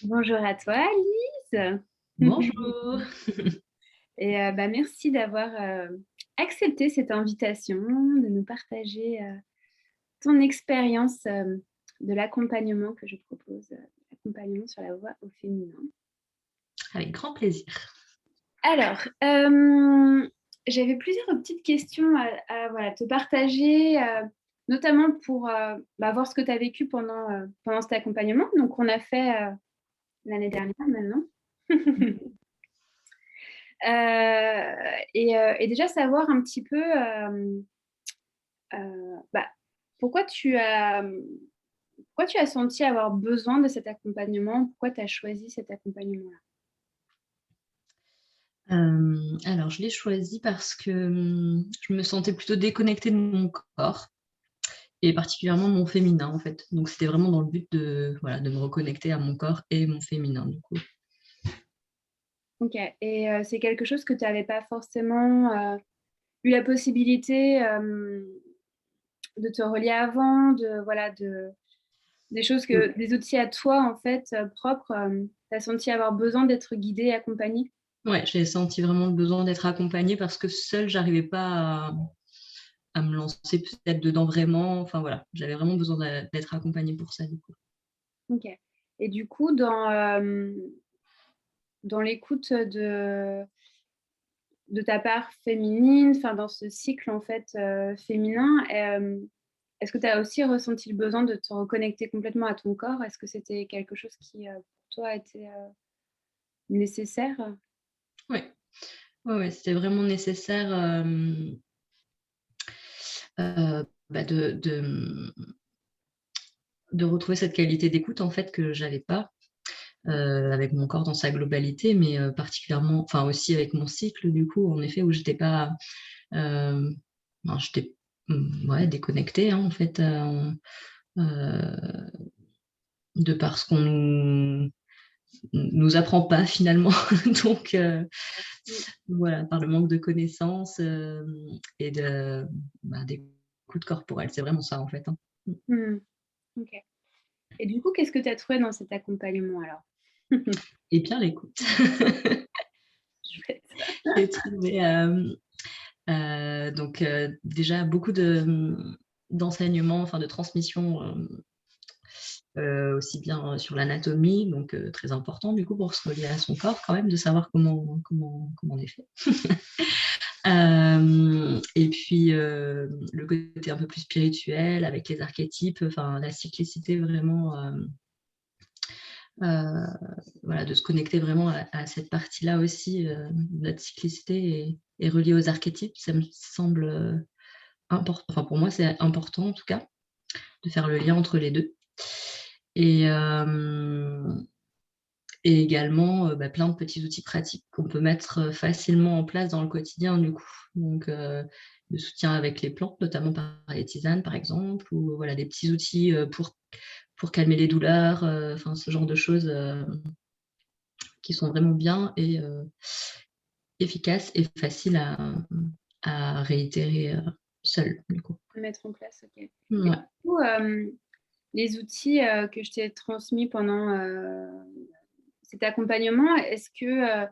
Bonjour à toi Lise. Bonjour. Et merci d'avoir, accepté cette invitation, de nous partager, ton expérience, de l'accompagnement que je propose, l'accompagnement sur la voie au féminin. Avec grand plaisir. Alors, j'avais plusieurs petites questions à voilà, te partager, notamment pour, voir ce que tu as vécu pendant cet accompagnement. Donc on a fait, l'année dernière maintenant. Et déjà savoir un petit peu, bah, pourquoi tu as senti avoir besoin de cet accompagnement? Pourquoi tu as choisi cet accompagnement-là? Alors je l'ai choisi parce que, je me sentais plutôt déconnectée de mon corps et particulièrement de mon féminin, en fait. Donc c'était vraiment dans le but de, voilà, de me reconnecter à mon corps et mon féminin, du coup. OK, et c'est quelque chose que tu avais pas forcément, eu la possibilité, de te relier avant, des choses Mmh. des outils à toi, en fait, propres, tu as senti avoir besoin d'être guidée et accompagnée? Ouais, j'ai senti vraiment le besoin d'être accompagnée parce que seule, j'arrivais pas à me lancer peut-être dedans vraiment. Enfin voilà, j'avais vraiment besoin d'être accompagnée pour ça, du coup. OK, et du coup, dans l'écoute de ta part féminine, enfin dans ce cycle en fait, féminin, est-ce que tu as aussi ressenti le besoin de te reconnecter complètement à ton corps? Est-ce que c'était quelque chose qui, pour toi a été, nécessaire? Ouais, ouais, ouais, c'était vraiment nécessaire, de retrouver cette qualité d'écoute, en fait, que j'avais pas, avec mon corps dans sa globalité, mais particulièrement enfin aussi avec mon cycle du coup, en effet, où j'étais pas, hem, j'étais, ouais, déconnectée, hein, en fait, heu, de par ce qu'on nous apprend pas finalement. Donc Mmh. voilà, par le manque de connaissances, et d'écoute corporelle. C'est vraiment ça, en fait, hein. Mmh. Mmh. OK, et du coup, qu'est-ce que tu as trouvé dans cet accompagnement alors? Et bien l'écoute. Chouette. J'ai trouvé, donc déjà beaucoup d'enseignements, enfin de transmission, aussi bien sur l'anatomie, donc très important du coup pour se relier à son corps quand même, de savoir comment on est fait. Et puis, le côté un peu plus spirituel avec les archétypes, enfin la cyclicité vraiment, voilà, de se connecter vraiment à cette partie-là aussi, de notre cyclicité et reliée aux archétypes, ça me semble, enfin pour moi c'est important en tout cas, de faire le lien entre les 2. Et et également, plein de petits outils pratiques qu'on peut mettre, facilement en place dans le quotidien du coup. Donc le soutien avec les plantes, notamment par les tisanes par exemple, ou voilà des petits outils, pour calmer les douleurs, enfin ce genre de choses, qui sont vraiment bien et efficaces et faciles à réitérer, seule du coup. Mettre en place, OK, et du Mouais. coup, les outils, que je t'ai transmis pendant, cet accompagnement, est-ce que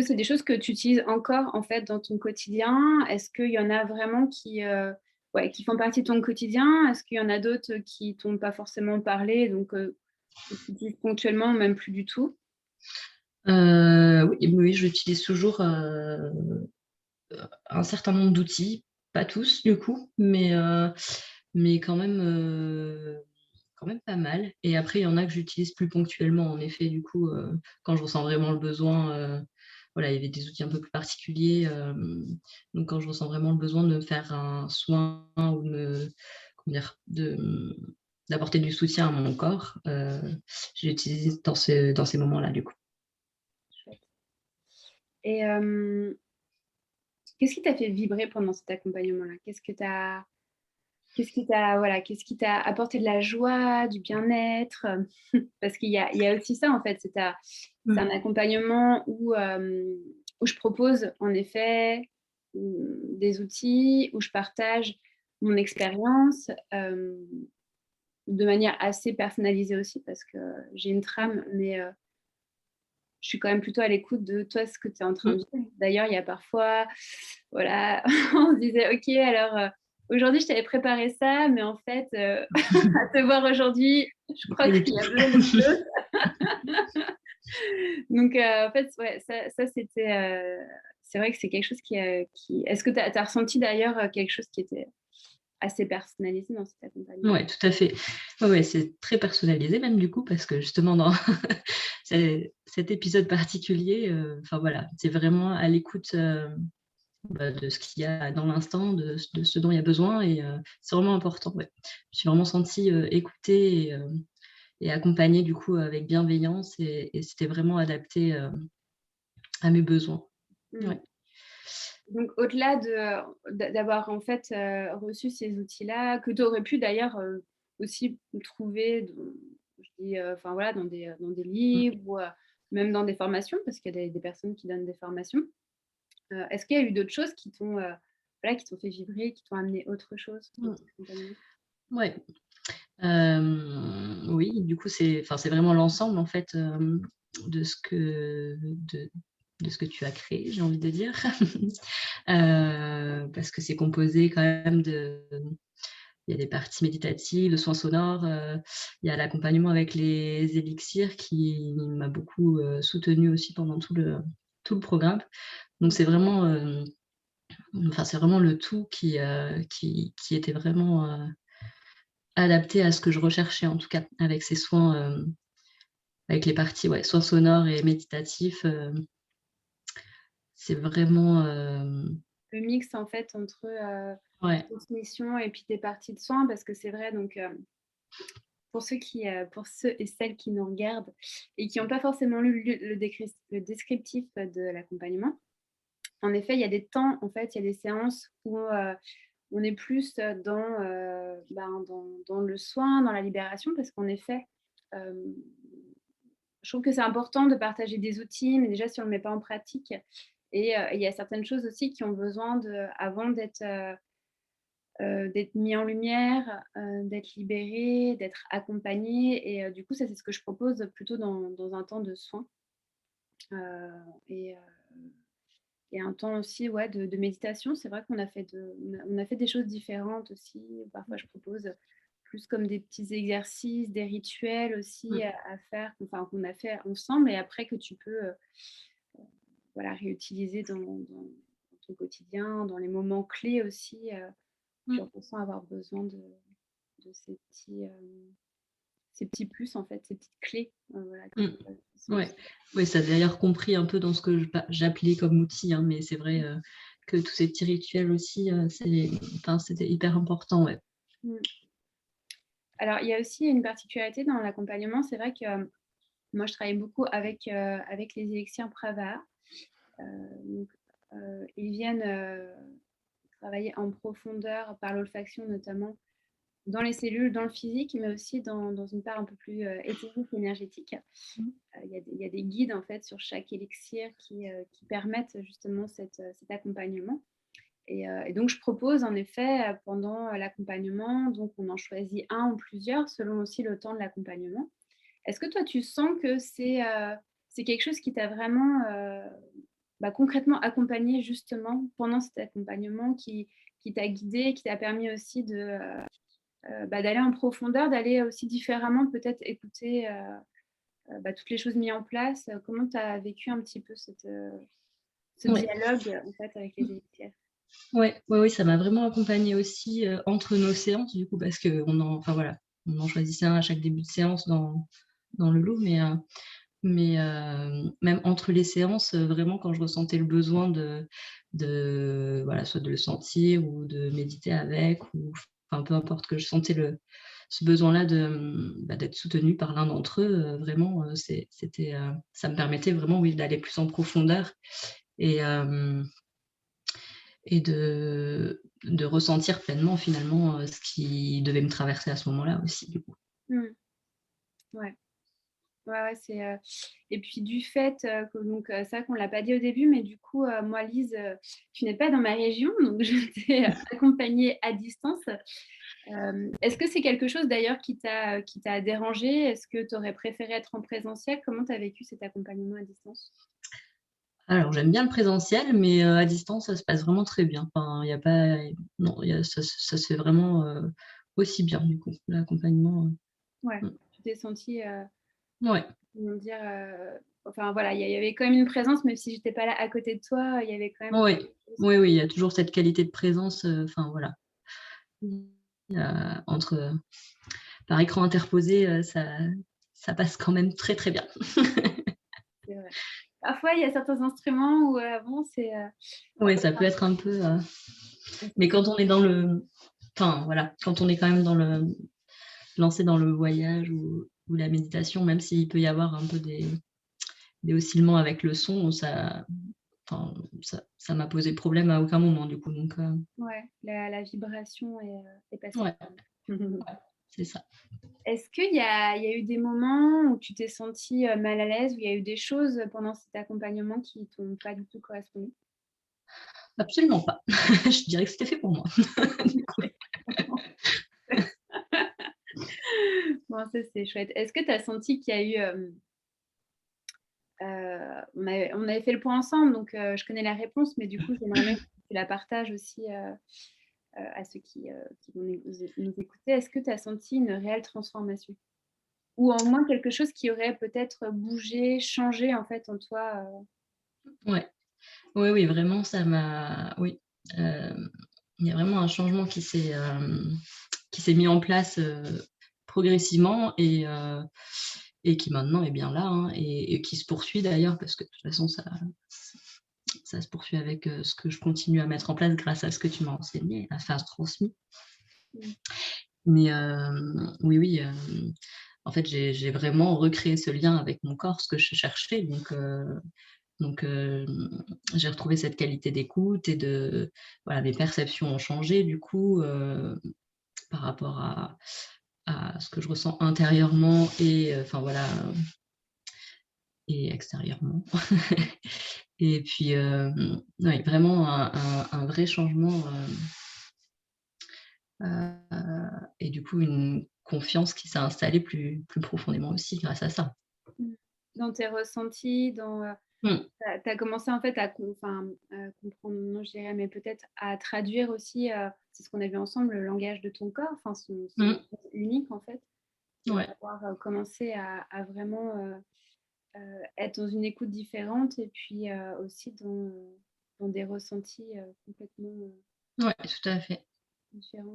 c'est des choses que tu utilises encore, en fait, dans ton quotidien? Est-ce qu'il y en a vraiment qui, ouais, qui font partie de ton quotidien? Est-ce qu'il y en a d'autres qui t'ont pas forcément parlé, donc que tu utilises ponctuellement, même plus du tout? Oui, oui, j'utilise toujours, un certain nombre d'outils, pas tous du coup, mais quand même pas mal. Et après, il y en a que j'utilise plus ponctuellement, en effet, du coup, quand je ressens vraiment le besoin, voilà, il y avait des outils un peu plus particuliers, donc quand je ressens vraiment le besoin de me faire un soin ou de me comment dire? D'apporter du soutien à mon corps, je l'utilise dans ces moments-là, du coup. Chouette, et qu'est-ce qui t'a fait vibrer pendant cet accompagnement-là? Qu'est-ce qui t'a apporté de la joie, du bien-être? Parce qu'il y a aussi ça, en fait, c'est un Mmh. accompagnement où je propose en effet, des outils, où je partage mon expérience, de manière assez personnalisée aussi parce que j'ai une trame, mais je suis quand même plutôt à l'écoute de toi, ce que tu es en train Mmh. de vivre. D'ailleurs, il y a parfois, voilà, on se disait: «OK, alors, aujourd'hui, je t'avais préparé ça, mais en fait, à te voir aujourd'hui, je Pas crois du qu'il tout. y a besoin d'autre chose». Donc, en fait, ouais, ça c'était, c'est vrai que c'est quelque chose qui est-ce que tu as ressenti d'ailleurs, quelque chose qui était assez personnalisé dans cet accompagnement? Ouais, tout à fait. Ouais, ouais, c'est très personnalisé même du coup parce que justement dans cet épisode particulier, enfin voilà, c'est vraiment à l'écoute, de ce qu'il y a dans l'instant, de ce dont il y a besoin et c'est vraiment important, ouais. Je me suis vraiment sentie, écoutée et accompagnée du coup avec bienveillance et c'était vraiment adapté, à mes besoins. Mmh. Ouais. Donc au-delà d'avoir en fait, reçu ces outils-là, que tu aurais pu d'ailleurs, aussi trouver dans je dis, enfin voilà, dans des Mmh. livres ou, même dans des formations, parce qu'il y a des personnes qui donnent des formations. Est-ce qu'il y a eu d'autres choses qui t'ont, voilà, qui t'ont fait vibrer, qui t'ont amené autre chose dans Mmh. cet accompagnement? Ouais. Oui, du coup, c'est vraiment l'ensemble en fait, de ce que de ce que tu as créé, j'ai envie de dire. Parce que c'est composé quand même il y a des parties méditatives, de soins sonores, il y a l'accompagnement avec les élixirs qui m'a beaucoup, soutenue aussi pendant tout le programme. Donc Mmh. c'est vraiment, enfin c'est vraiment le tout qui était vraiment, adapté à ce que je recherchais en tout cas, avec ces soins, avec les parties, ouais, soins sonores et méditatifs, c'est vraiment, Le mix en fait entre, ouais. transmission et puis tes parties de soins parce que c'est vrai donc, pour ceux et celles qui nous regardent et qui n'ont pas forcément lu le descriptif de l'accompagnement, en effet, il y a des temps, en fait, il y a des séances où, on est plus, dans le soin, dans la libération parce qu'en effet, hem, je trouve que c'est important de partager des outils, mais déjà si on ne le met pas en pratique et il y a certaines choses aussi qui ont besoin avant d'être mis en lumière, d'être libéré, d'être accompagné et du coup, ça, c'est ce que je propose plutôt dans un temps de soins, heu et un temps aussi, ouais, de méditation. C'est vrai qu'on a fait on a fait des choses différentes aussi. Parfois, je propose plus comme des petits exercices, des rituels aussi Mmh. à faire, enfin, qu'on a fait ensemble et après que tu peux, voilà, réutiliser dans ton quotidien, dans les moments clés aussi, tu Mmh. ressens avoir besoin de ces petits plus en fait, ces petites clés, voilà, Mmh. qui sont Ouais. Ouais, ça a d'ailleurs compris un peu dans ce que j'appelais comme outil, hein, mais c'est vrai, que tous ces petits rituels aussi, c'était hyper important, ouais. mmh. Alors il y a aussi une particularité dans l'accompagnement, c'est vrai que, moi je travaille beaucoup avec les élixirs Prava. Donc, ils viennent, travailler en profondeur par l'olfaction notamment dans les cellules, dans le physique, mais aussi dans une part un peu plus, éthérique, énergétique. Mmh. Il y a des guides en fait sur chaque élixir qui permettent justement cet accompagnement et donc je propose en effet, pendant l'accompagnement, donc on en choisit un ou plusieurs selon aussi le temps de l'accompagnement. Est-ce que toi tu sens que c'est quelque chose qui t'a vraiment, concrètement accompagné justement pendant cet accompagnement qui t'a guidé, qui t'a permis aussi d'aller en profondeur, d'aller aussi différemment peut-être écouter, toutes les choses mises en place? Comment tu as vécu un petit peu ce Ouais. dialogue, en fait, avec les élitières? Ouais, ouais, oui, ça m'a vraiment accompagnée aussi, entre nos séances du coup parce enfin voilà, on en choisissait un à chaque début de séance dans le lot, mais même entre les séances, vraiment quand je ressentais le besoin de voilà, soit de le sentir ou de méditer avec ou enfin peu importe, que je sentais ce besoin-là d'être soutenue par l'un d'entre eux, vraiment, ça me permettait vraiment, oui, d'aller plus en profondeur et hem et de ressentir pleinement finalement, ce qui devait me traverser à ce moment-là aussi du coup. Mmh. Ouais. Ouais, et puis du fait, que donc c'est vrai qu'on l'a pas dit au début, mais du coup, moi Lise, tu n'es pas dans ma région, donc je t'ai accompagnée à distance. Est-ce que c'est quelque chose d'ailleurs qui t'a dérangé? Est-ce que tu aurais préféré être en présentiel? Comment tu as vécu cet accompagnement à distance? Alors j'aime bien le présentiel, mais à distance, ça se passe vraiment très bien. Enfin, il y a pas non, il y a ça se fait vraiment, aussi bien du coup, l'accompagnement, Ouais, tu t'es sentie, ouais. comment dire, enfin voilà, il y avait quand même une présence, même si j'étais pas là à côté de toi, il y avait quand même Oui, quelque chose. oui, oui, il y a toujours cette qualité de présence, enfin voilà. Il y a par écran interposé, ça passe quand même très, très bien. C'est vrai. Parfois, il y a certains instruments où, bon, Oui, ça peut être un peu, mais quand on est dans le enfin voilà, quand on est quand même lancé dans le voyage ou la méditation, même s'il peut y avoir un peu des oscillements avec le son, enfin, ça m'a posé problème à aucun moment du coup, donc ouais, la vibration est passée. ouais, ouais, c'est ça. Est-ce qu'il y a eu des moments où tu t'es sentie, mal à l'aise, où il y a eu des choses pendant cet accompagnement qui t'ont pas du tout correspondu? Absolument pas. Je dirais que c'était fait pour moi. Du coup. Bon, ça, c'est chouette. Est-ce que tu as senti qu'il y a eu, on avait fait le point ensemble, donc je connais la réponse, mais du coup, j'aimerais bien que tu la partages aussi, à ceux qui vont nous écouter. Est-ce que tu as senti une réelle transformation? Ou au moins quelque chose qui aurait peut-être bougé, changé en fait en toi? Ouais. Oui, oui, vraiment oui, il y a vraiment un changement qui s'est mis en place, progressivement et qui maintenant est bien là, hein, et qui se poursuit d'ailleurs parce que de toute façon ça se poursuit avec, ce que je continue à mettre en place grâce à ce que tu m'as enseigné, enfin transmis. Mmh. Mais oui, oui, en fait, j'ai vraiment recréé ce lien avec mon corps, ce que je cherchais donc j'ai retrouvé cette qualité d'écoute et voilà, mes perceptions ont changé du coup, par rapport à ce que je ressens intérieurement et enfin voilà, et extérieurement. Et puis, ouais, vraiment un vrai changement, et du coup une confiance qui s'est installée plus profondément aussi grâce à ça. Mmh. Dans tes ressentis, Mmh. tu as commencé en fait à comprendre, non je dirais, mais peut-être à traduire aussi, c'est ce qu'on a vu ensemble, le langage de ton corps, enfin son Mmh. unique en fait, et Ouais. d'avoir, commencé à vraiment, être dans une écoute différente et puis, aussi dans des ressentis, complètement, Ouais, tout à fait. différents,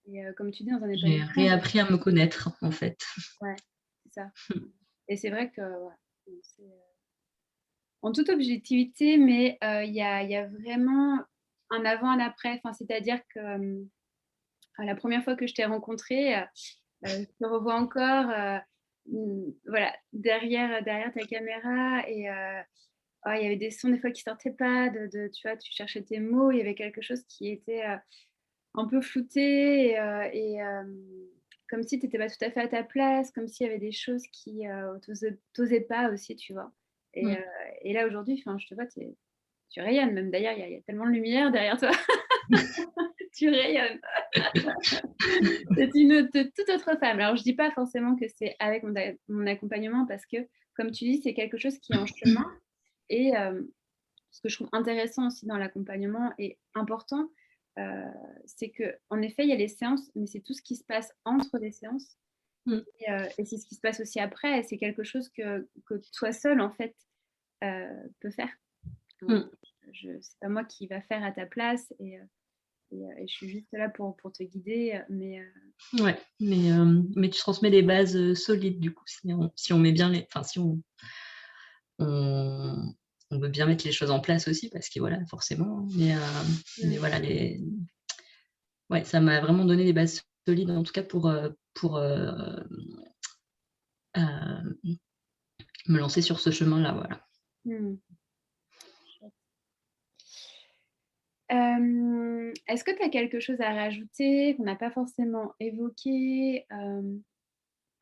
ouais, et comme tu dis dans un J'ai épanouissement, réappris à me connaître en fait. ouais, c'est ça, et c'est vrai que, ouais, c'est, en toute objectivité, mais il y a vraiment un avant, un après. Enfin, c'est-à-dire que la première fois que je t'ai rencontré, je te revois encore, voilà, derrière ta caméra, et il y avait des sons des fois qui sortaient pas, tu vois, tu cherchais tes mots, il y avait quelque chose qui était un peu flouté, et comme si tu n'étais pas tout à fait à ta place, comme s'il y avait des choses qui t'osaient pas aussi, tu vois. Et, Mmh. euh, et là aujourd'hui, enfin, je te vois, tu rayonnes même. D'ailleurs, il y a tellement de lumière derrière toi, tu rayonnes. C'est toute autre femme. Alors, je dis pas forcément que c'est avec mon accompagnement parce que, comme tu dis, c'est quelque chose qui est en chemin. Et ce que je trouve intéressant aussi dans l'accompagnement et important, heu, c'est qu'en effet, il y a les séances, mais c'est tout ce qui se passe entre les séances, Mmh. et c'est ce qui se passe aussi après, et c'est quelque chose que toi seul, en fait, peux faire. Heu, Mmh. c'est pas moi qui va faire à ta place, et je suis juste là pour te guider, Ouais, mais tu transmets des bases, solides du coup, si on met bien enfin on on veut bien mettre les choses en place aussi parce que voilà, forcément, mais mmh, voilà ouais, ça m'a vraiment donné des bases solides en tout cas heu, me lancer sur ce chemin-là, voilà. mmh. Est-ce que tu as quelque chose à rajouter qu'on n'a pas forcément évoqué,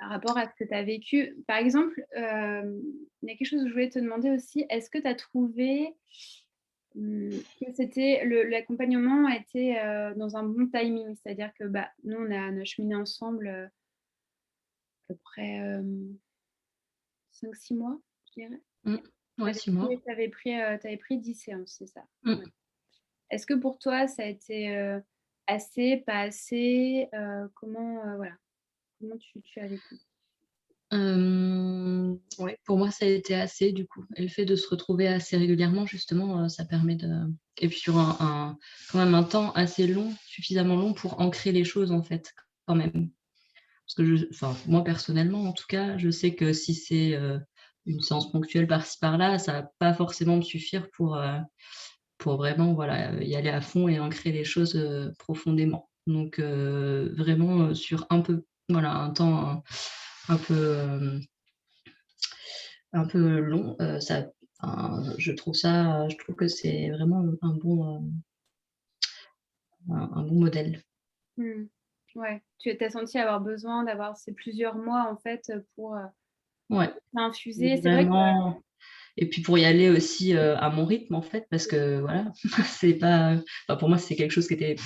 par rapport à ce que tu as vécu. Par exemple, il y a quelque chose que je voulais te demander aussi. Est-ce que tu as trouvé, que c'était l'accompagnement a été, dans un bon timing? C'est-à-dire que, bah, nous, on a cheminé ensemble, à peu près, 5-6 mois, je dirais. Mmh. Tu Ouais, avais 6 mois. pris tu pris 10 séances, c'est ça? Ouais. Mmh. Est-ce que pour toi, ça a été, assez, pas assez? Comment, voilà, comment tu as vécu? Ouais, pour moi, ça a été assez du coup et le fait de se retrouver assez régulièrement justement, ça permet de et puis sur quand même un temps assez long, suffisamment long pour ancrer les choses en fait, quand même. Parce que enfin, moi personnellement en tout cas, je sais que si c'est, une séance ponctuelle par-ci par-là, ça va pas forcément me suffire pour vraiment voilà, y aller à fond et ancrer les choses, profondément. Donc vraiment, sur un peu voilà, un temps un peu, un peu long, ça enfin, je trouve que c'est vraiment un bon modèle. Mmh. Ouais, tu as senti avoir besoin d'avoir ces plusieurs mois, en fait, pour, Ouais, infuser. C'est vrai que vraiment et puis pour y aller aussi, à mon rythme en fait, parce que voilà, c'est pas enfin pour moi, c'est quelque chose qui était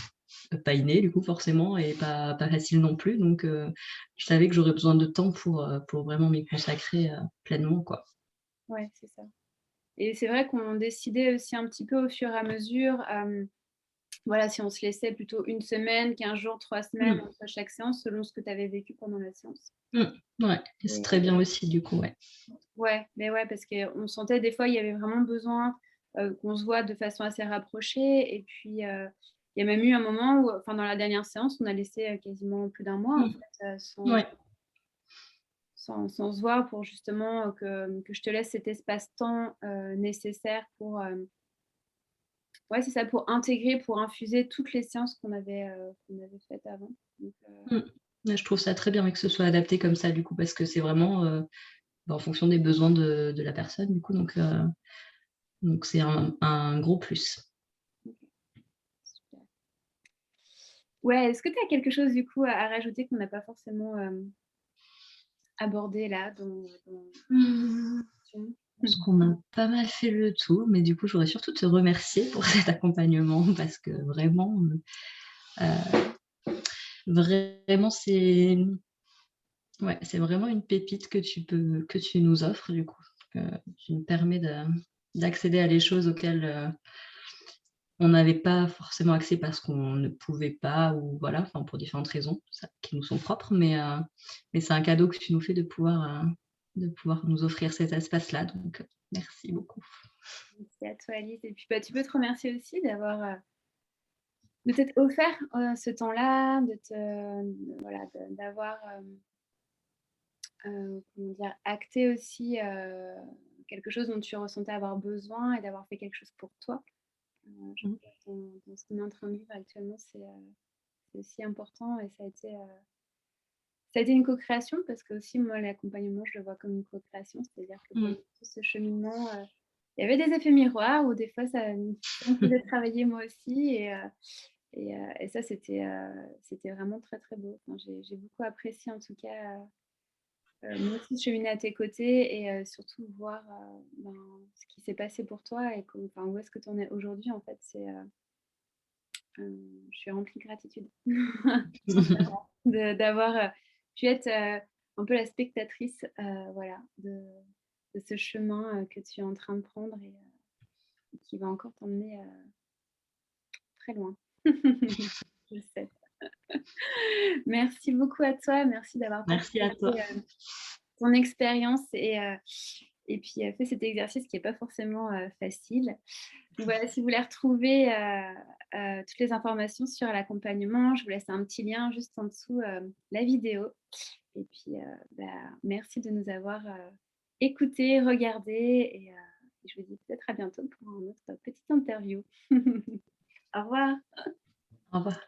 pas inné du coup forcément et pas facile non plus donc je savais que j'aurais besoin de temps pour vraiment m'y consacrer, pleinement quoi. ouais, c'est ça. Et c'est vrai qu'on décidait aussi un petit peu au fur et à mesure, voilà, si on se laissait plutôt 1 semaine, 15 jours, 3 semaines Mmh. entre chaque séance, selon ce que tu avais vécu pendant la séance. Mmh. Ouais et c'est Et très bien aussi du coup, ouais. ouais, mais ouais, parce qu'on sentait des fois, il y avait vraiment besoin, qu'on se voit de façon assez rapprochée et puis, il y a même eu un moment où, enfin, dans la dernière séance, on a laissé, quasiment plus d'un mois, en Mmh. fait, Ouais. sans se voir pour justement, que je te laisse cet espace-temps, nécessaire pour, ouais, c'est ça, pour intégrer, pour infuser toutes les séances qu'on avait faites avant. Donc, Mmh. Ouais, je trouve ça très bien, ouais, que ce soit adapté comme ça du coup, parce que c'est vraiment, bah, en fonction des besoins de la personne du coup, donc c'est un gros plus. OK, super. Ouais, est-ce que tu as quelque chose du coup à rajouter qu'on n'a pas forcément, abordé là dans Mmh. Je pense qu'on a pas mal fait le tour, mais du coup, je voudrais surtout te remercier pour cet accompagnement parce que vraiment, vraiment ouais, c'est vraiment une pépite que tu nous offres du coup. Tu nous permets d'accéder à des choses auxquelles, on n'avait pas forcément accès parce qu'on ne pouvait pas ou voilà, enfin pour différentes raisons, ça qui nous sont propres, mais c'est un cadeau que tu nous fais de pouvoir nous offrir cet espace-là, donc merci beaucoup. merci à toi Alice et puis, bah, tu peux te remercier aussi de t'être offert, ce temps-là, voilà, d'avoir, comment dire? Acté aussi, quelque chose dont tu ressentais avoir besoin et d'avoir fait quelque chose pour toi. Je Mmh. trouve que dans ce qu'on est en train de vivre actuellement, c'est aussi important et ça a été une co-création parce que aussi moi l'accompagnement je le vois comme une co-création, c'est-à-dire que pendant Mmh. tout ce cheminement, il y avait des effets miroirs où des fois ça me faisait travailler moi aussi et ça c'était vraiment très, très beau. Enfin, j'ai beaucoup apprécié en tout cas, moi aussi cheminer à tes côtés et surtout voir, ben, ce qui s'est passé pour toi et enfin, où est-ce que tu en es aujourd'hui en fait. Je suis remplie de gratitude. Sincèrement, d'avoir, pu être, un peu la spectatrice, voilà, de ce chemin, que tu es en train de prendre et qui va encore t'emmener, très loin. Je le sais. Merci beaucoup à toi, merci d'avoir Merci à partagé, toi. ton expérience et puis, fait cet exercice qui est pas forcément, facile. Donc voilà, si vous voulez retrouver, toutes les informations sur l'accompagnement, je vous laisse un petit lien juste en dessous, la vidéo et puis, bah, merci de nous avoir, écoutés, regardés et je vous dis peut-être à bientôt pour une autre petite interview. Au revoir. Au revoir.